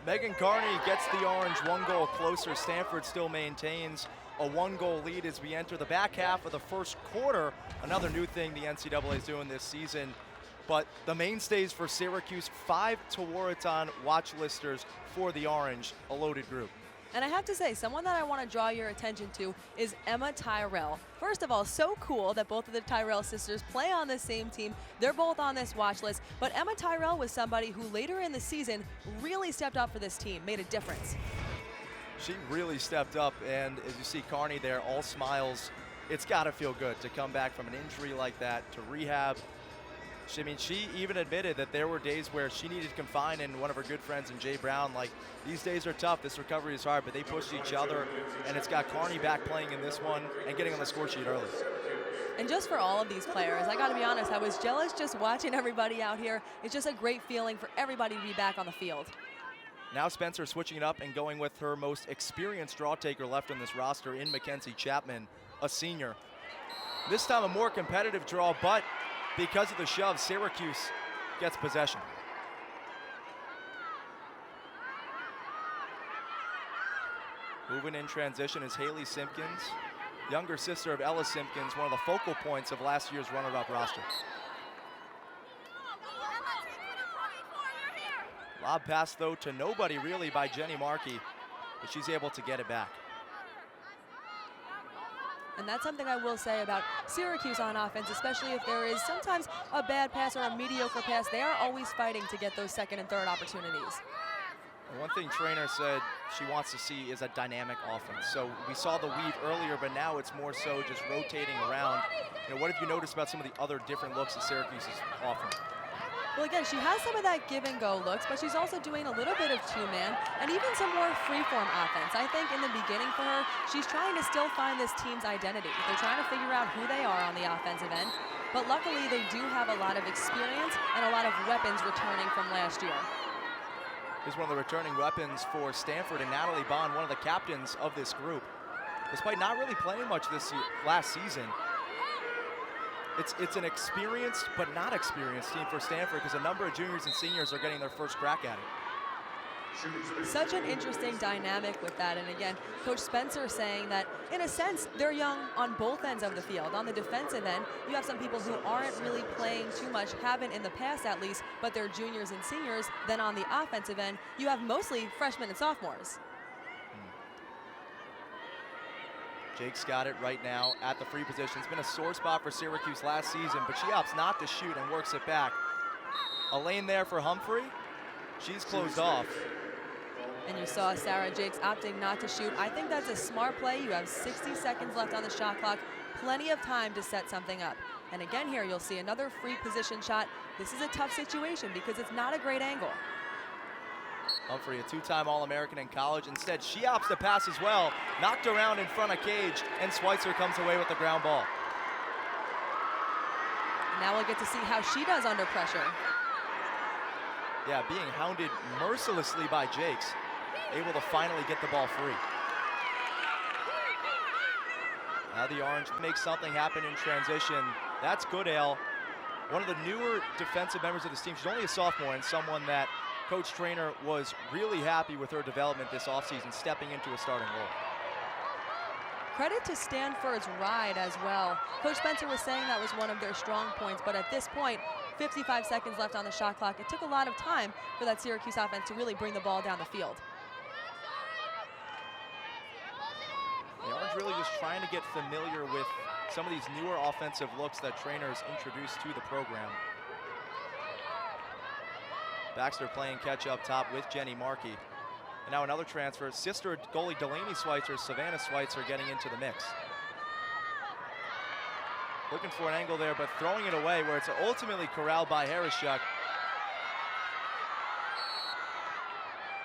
Megan Carney gets the Orange 1 goal closer. Stanford still maintains a 1-goal lead as we enter the back half of the first quarter. Another new thing the NCAA is doing this season. But the mainstays for Syracuse, 5 Tewaaraton watch listers for the Orange, a loaded group. And I have to say, someone that I want to draw your attention to is Emma Tyrell. First of all, so cool that both of the Tyrell sisters play on the same team. They're both on this watch list. But Emma Tyrell was somebody who later in the season really stepped up for this team, made a difference. She really stepped up, and as you see Carney there, all smiles. It's got to feel good to come back from an injury like that, to rehab. She even admitted that there were days where she needed to confine in one of her good friends, and Jay Brown. Like, these days are tough, this recovery is hard, but they pushed each other, and it's got Carney back playing in this one and getting on the score sheet early. And just for all of these players, I gotta be honest, I was jealous just watching everybody out here. It's just a great feeling for everybody to be back on the field. Now Spencer switching it up and going with her most experienced draw taker left on this roster in Mackenzie Chapman, a senior. This time a more competitive draw, but because of the shove, Syracuse gets possession. Moving in transition is Haley Simpkins, younger sister of Ella Simpkins, one of the focal points of last year's runner-up roster. Lob pass, though, to nobody really by Jenny Markey, but she's able to get it back. And that's something I will say about Syracuse on offense, especially if there is sometimes a bad pass or a mediocre pass. They are always fighting to get those second and third opportunities. And one thing Trainer said she wants to see is a dynamic offense. So we saw the weave earlier, but now it's more so just rotating around. What have you noticed about some of the other different looks that Syracuse is offering? Well, again, she has some of that give-and-go looks, but she's also doing a little bit of two-man and even some more free-form offense. I think in the beginning for her, she's trying to still find this team's identity. They're trying to figure out who they are on the offensive end, but luckily they do have a lot of experience and a lot of weapons returning from last year. Here's one of the returning weapons for Stanford, and Natalie Bond, one of the captains of this group. Despite not really playing much last season, it's an experienced but not experienced team for Stanford because a number of juniors and seniors are getting their first crack at it. Such an interesting dynamic with that. And again, Coach Spencer saying that, in a sense, they're young on both ends of the field. On the defensive end, you have some people who aren't really playing too much, haven't in the past at least, but they're juniors and seniors. Then on the offensive end, you have mostly freshmen and sophomores. Jake's got it right now at the free position. It's been a sore spot for Syracuse last season, but she opts not to shoot and works it back. A lane there for Humphrey. She's closed off. And you saw Sarah Jakes opting not to shoot. I think that's a smart play. You have 60 seconds left on the shot clock. Plenty of time to set something up. And again here, you'll see another free position shot. This is a tough situation because it's not a great angle. Humphrey, a two-time All-American in college. Instead, she opts to pass as well. Knocked around in front of cage, and Schweitzer comes away with the ground ball. Now we'll get to see how she does under pressure. Yeah, being hounded mercilessly by Jakes. Able to finally get the ball free. Now the Orange makes something happen in transition. That's Goodale, one of the newer defensive members of this team. She's only a sophomore and someone that Coach Trainer was really happy with her development this offseason, stepping into a starting role. Credit to Stanford's ride as well. Coach Spencer was saying that was one of their strong points, but at this point, 55 seconds left on the shot clock. It took a lot of time for that Syracuse offense to really bring the ball down the field. The Orange really just trying to get familiar with some of these newer offensive looks that Trainers introduced to the program. Baxter playing catch up top with Jenny Markey. And now another transfer. Sister goalie Delaney Schweitzer, Savannah Schweitzer getting into the mix. Looking for an angle there, but throwing it away where it's ultimately corralled by Harishuk.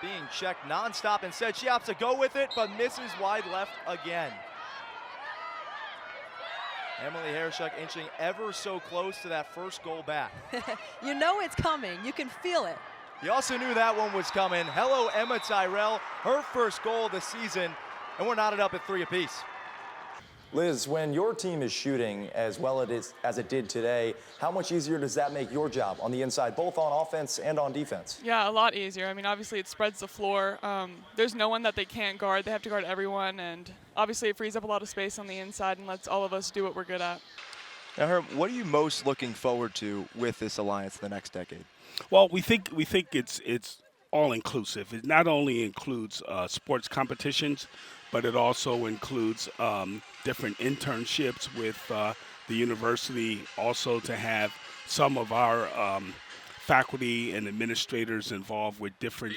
Being checked nonstop. Instead, she opts to go with it, but misses wide left again. Emily Harishuk inching ever so close to that first goal back. You know it's coming. You can feel it. You also knew that one was coming. Hello, Emma Tyrell, her first goal of the season, and we're knotted up at 3 apiece. Liz, when your team is shooting as well as it did today, how much easier does that make your job on the inside, both on offense and on defense? Yeah, a lot easier. I mean, obviously it spreads the floor. There's no one that they can't guard. They have to guard everyone, and obviously it frees up a lot of space on the inside and lets all of us do what we're good at. Now, Herb, what are you most looking forward to with this alliance the next decade? Well, we think it's all inclusive. It not only includes sports competitions, but it also includes different internships with the university. Also, to have some of our faculty and administrators involved with different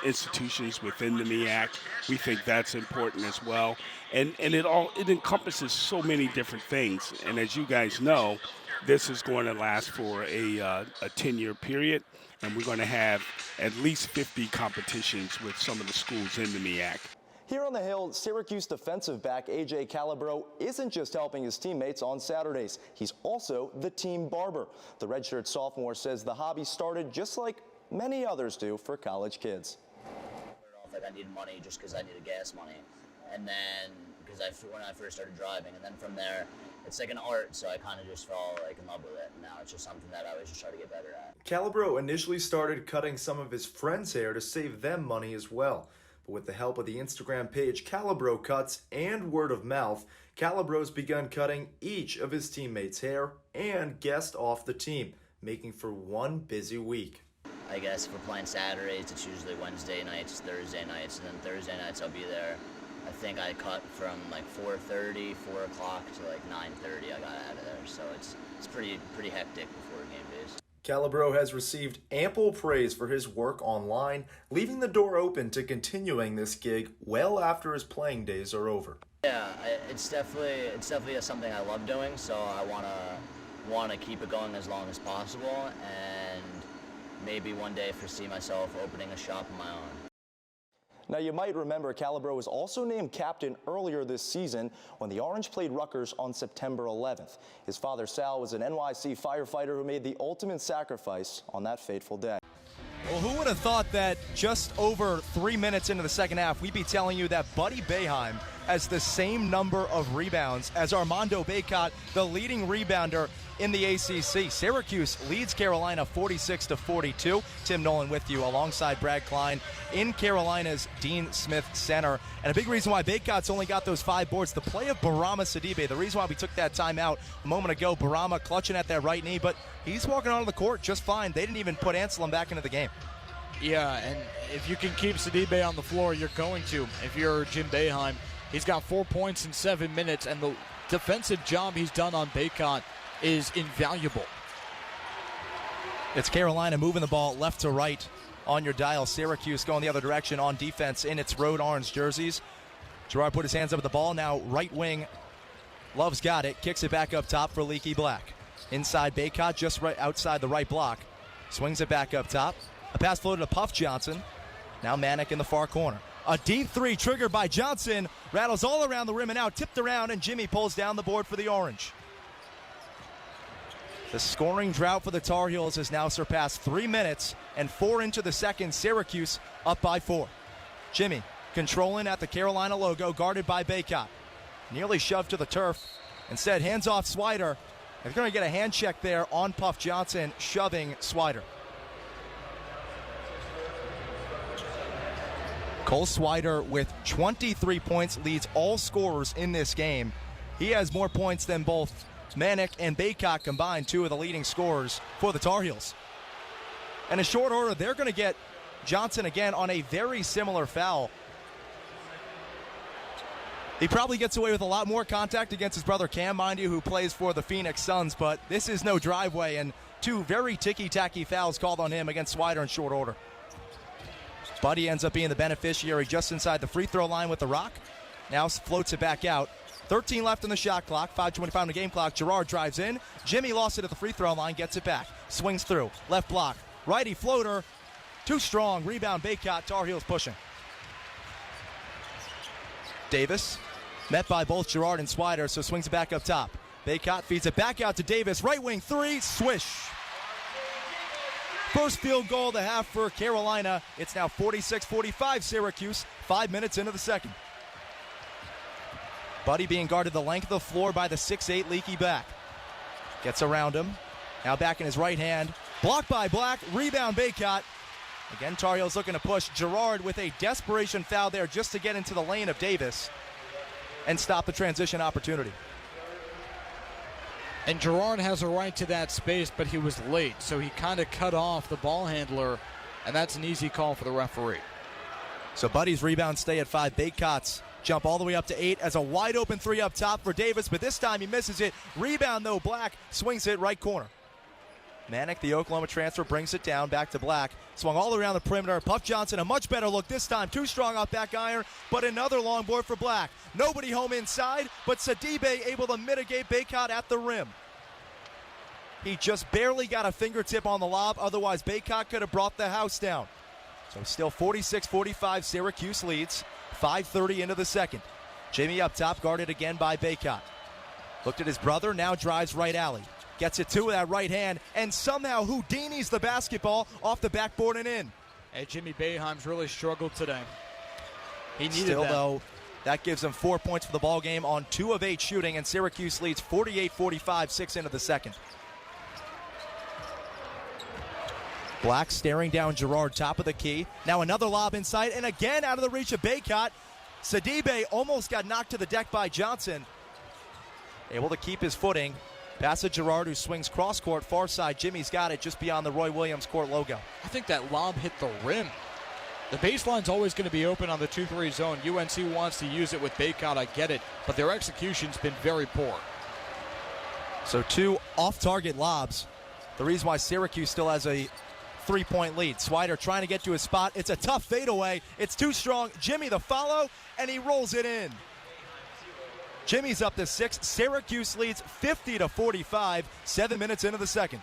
institutions within the MEAC. We think that's important as well. And it encompasses so many different things. And as you guys know, this is going to last for a 10-year period, and we're going to have at least 50 competitions with some of the schools in the MEAC. Here on the Hill, Syracuse defensive back A.J. Calabro isn't just helping his teammates on Saturdays. He's also the team barber. The redshirt sophomore says the hobby started just like many others do for college kids. Like I needed money just because I needed gas money, and then because when I first started driving, and then from there, it's like an art, so I kind of just fell like in love with it. And now it's just something that I always just try to get better at. Calabro initially started cutting some of his friends' hair to save them money as well. But with the help of the Instagram page Calabro Cuts and word of mouth, Calabro's begun cutting each of his teammates' hair and guests off the team, making for one busy week. I guess if we're playing Saturdays, it's usually Wednesday nights, Thursday nights, and then Thursday nights I'll be there. I think I cut from like 4:30, 4 o'clock to like 9:30 I got out of there. So it's pretty hectic before game days. Calabro has received ample praise for his work online, leaving the door open to continuing this gig well after his playing days are over. Yeah, it's definitely something I love doing, so I wanna keep it going as long as possible, and maybe one day foresee myself opening a shop of my own. Now, you might remember Calabro was also named captain earlier this season when the Orange played Rutgers on September 11th. His father, Sal, was an NYC firefighter who made the ultimate sacrifice on that fateful day. Well, who would have thought that just over 3 minutes into the second half, we'd be telling you that Buddy Boeheim has the same number of rebounds as Armando Bacot, the leading rebounder in the ACC. Syracuse leads Carolina 46-42. Tim Nolan with you alongside Brad Klein in Carolina's Dean Smith Center. And a big reason why Bacot's only got those 5 boards, the play of Barama Sidibe. The reason why we took that timeout a moment ago, Barama clutching at that right knee, but he's walking onto the court just fine. They didn't even put Anselm back into the game. Yeah, and if you can keep Sidibe on the floor, you're going to. If you're Jim Boeheim, he's got 4 points in 7 minutes, and the defensive job he's done on Bacot is invaluable. It's Carolina moving the ball left to right on your dial. Syracuse going the other direction on defense in its road orange jerseys. Gerard put his hands up at the ball. Now right wing, Love's got it. Kicks it back up top for Leaky Black. Inside Bacot, just right outside the right block. Swings it back up top. A pass floated to Puff Johnson. Now Manick in the far corner. A deep three triggered by Johnson. Rattles all around the rim and out. Tipped around, and Jimmy pulls down the board for the Orange. The scoring drought for the Tar Heels has now surpassed 3 minutes, and 4 into the second. Syracuse up by 4. Jimmy controlling at the Carolina logo, guarded by Bacot. Nearly shoved to the turf. Instead, hands off Swider. They're going to get a hand check there on Puff Johnson, shoving Swider. Cole Swider with 23 points leads all scorers in this game. He has more points than both Manick and Bacot combined, 2 of the leading scorers for the Tar Heels. And in short order, they're going to get Johnson again on a very similar foul. He probably gets away with a lot more contact against his brother Cam, mind you, who plays for the Phoenix Suns, but this is no driveway, and 2 very ticky-tacky fouls called on him against Swider in short order. Buddy ends up being the beneficiary just inside the free throw line with the rock. Now floats it back out. 13 left on the shot clock, 5:25 on the game clock. Gerard drives in. Jimmy lost it at the free throw line, gets it back. Swings through, left block. Righty floater, too strong. Rebound Bacot, Tar Heels pushing. Davis, met by both Gerard and Swider, so swings it back up top. Bacot feeds it back out to Davis. Right wing 3, swish. First field goal of the half for Carolina. It's now 46-45 Syracuse, 5 minutes into the second. Buddy being guarded the length of the floor by the 6'8" Leaky back. Gets around him. Now back in his right hand. Blocked by Black. Rebound Baycott. Again, Tar Heels looking to push. Gerard with a desperation foul there just to get into the lane of Davis and stop the transition opportunity. And Gerard has a right to that space, but he was late, so he kind of cut off the ball handler, and that's an easy call for the referee. So Buddy's rebounds stay at 5. Baycott's jump all the way up to 8 as a wide open 3 up top for Davis, but this time he misses it. Rebound though, Black swings it right corner. Manick, the Oklahoma transfer, brings it down back to Black. Swung all around the perimeter. Puff Johnson, a much better look this time. Too strong off back iron, but another long board for Black. Nobody home inside, but Sidibe able to mitigate Baycott at the rim. He just barely got a fingertip on the lob. Otherwise, Baycott could have brought the house down. So still 46-45, Syracuse leads. 5:30 into the second. Jamie up top, guarded again by Baycott. Looked at his brother, now drives right alley. Gets it to that right hand, and somehow Houdini's the basketball off the backboard and in. Hey, Jimmy Boeheim's really struggled today. He needed Still, that. though, that gives him 4 points for the ball game on 2 of 8 shooting, and Syracuse leads 48-45, 6 into the second. Black staring down Gerard, top of the key. Now another lob inside, and again out of the reach of Baycott. Sidibe almost got knocked to the deck by Johnson. Able to keep his footing. Pass to Gerard, who swings cross court, far side. Jimmy's got it just beyond the Roy Williams court logo. I think that lob hit the rim. The baseline's always going to be open on the 2-3 zone. UNC wants to use it with Baycott, I get it, but their execution's been very poor. So 2 off-target lobs. The reason why Syracuse still has a 3-point lead. Swider trying to get to his spot. It's a tough fadeaway. It's too strong. Jimmy the follow, and he rolls it in. Jimmy's up to 6. Syracuse leads 50-45, 7 minutes into the second.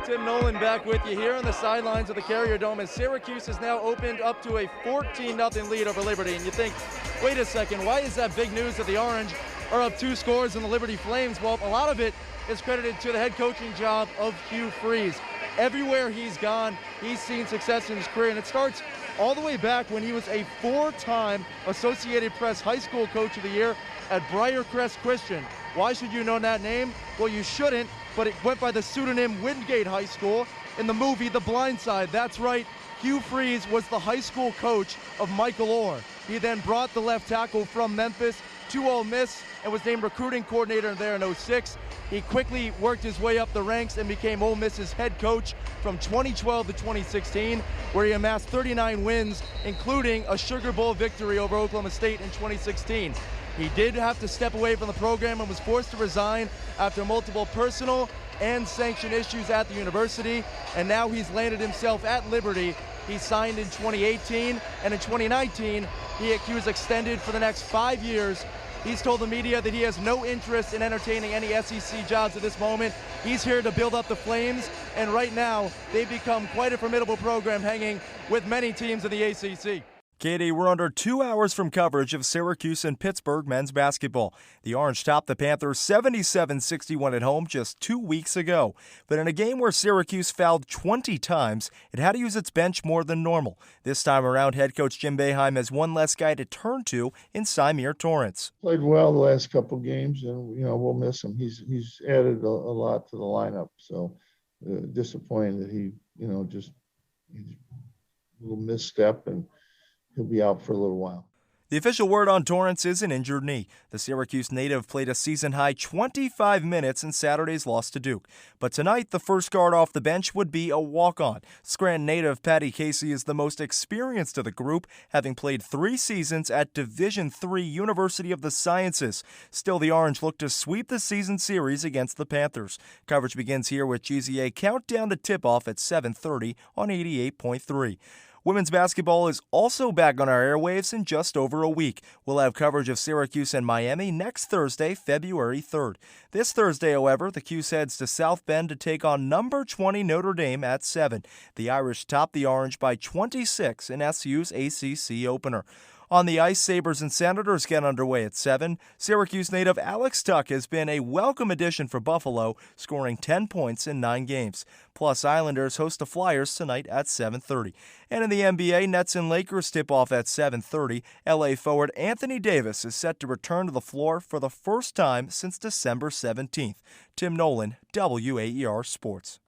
Tim Nolan back with you here on the sidelines of the Carrier Dome as Syracuse has now opened up to a 14-0 lead over Liberty. And you think, wait a second, why is that big news that the Orange are up 2 scores in the Liberty Flames? Well, a lot of it is credited to the head coaching job of Hugh Freeze. Everywhere he's gone, he's seen success in his career, and it starts all the way back when he was a 4-time Associated Press High School Coach of the Year at Briarcrest Christian. Why should you know that name? Well, you shouldn't, but it went by the pseudonym Wingate High School in the movie The Blind Side. That's right, Hugh Freeze was the high school coach of Michael Orr. He then brought the left tackle from Memphis to Ole Miss and was named recruiting coordinator there in 06. He quickly worked his way up the ranks and became Ole Miss's head coach from 2012 to 2016, where he amassed 39 wins, including a Sugar Bowl victory over Oklahoma State in 2016. He did have to step away from the program and was forced to resign after multiple personal and sanction issues at the university, and now he's landed himself at Liberty. He signed in 2018, and in 2019, he was extended for the next 5 years. He's told the media that he has no interest in entertaining any SEC jobs at this moment. He's here to build up the Flames, and right now, they've become quite a formidable program hanging with many teams in the ACC. Katie, we're under 2 hours from coverage of Syracuse and Pittsburgh men's basketball. The Orange topped the Panthers 77-61 at home just 2 weeks ago. But in a game where Syracuse fouled 20 times, it had to use its bench more than normal. This time around, head coach Jim Boeheim has one less guy to turn to in Symir Torrance. Played well the last couple games, and we'll miss him. He's added a lot to the lineup, so disappointing that he's a little misstep and he'll be out for a little while. The official word on Torrance is an injured knee. The Syracuse native played a season-high 25 minutes in Saturday's loss to Duke. But tonight, the first guard off the bench would be a walk-on. Scranton native Patty Casey is the most experienced of the group, having played 3 seasons at Division III University of the Sciences. Still, the Orange look to sweep the season series against the Panthers. Coverage begins here with GZA countdown to tip-off at 7:30 on 88.3. Women's basketball is also back on our airwaves in just over a week. We'll have coverage of Syracuse and Miami next Thursday, February 3rd. This Thursday, however, the Cuse heads to South Bend to take on number 20 Notre Dame at 7. The Irish top the Orange by 26 in SU's ACC opener. On the ice, Sabres and Senators get underway at 7. Syracuse native Alex Tuck has been a welcome addition for Buffalo, scoring 10 points in 9 games. Plus, Islanders host the Flyers tonight at 7:30. And in the NBA, Nets and Lakers tip off at 7:30. LA forward Anthony Davis is set to return to the floor for the first time since December 17th. Tim Nolan, WAER Sports.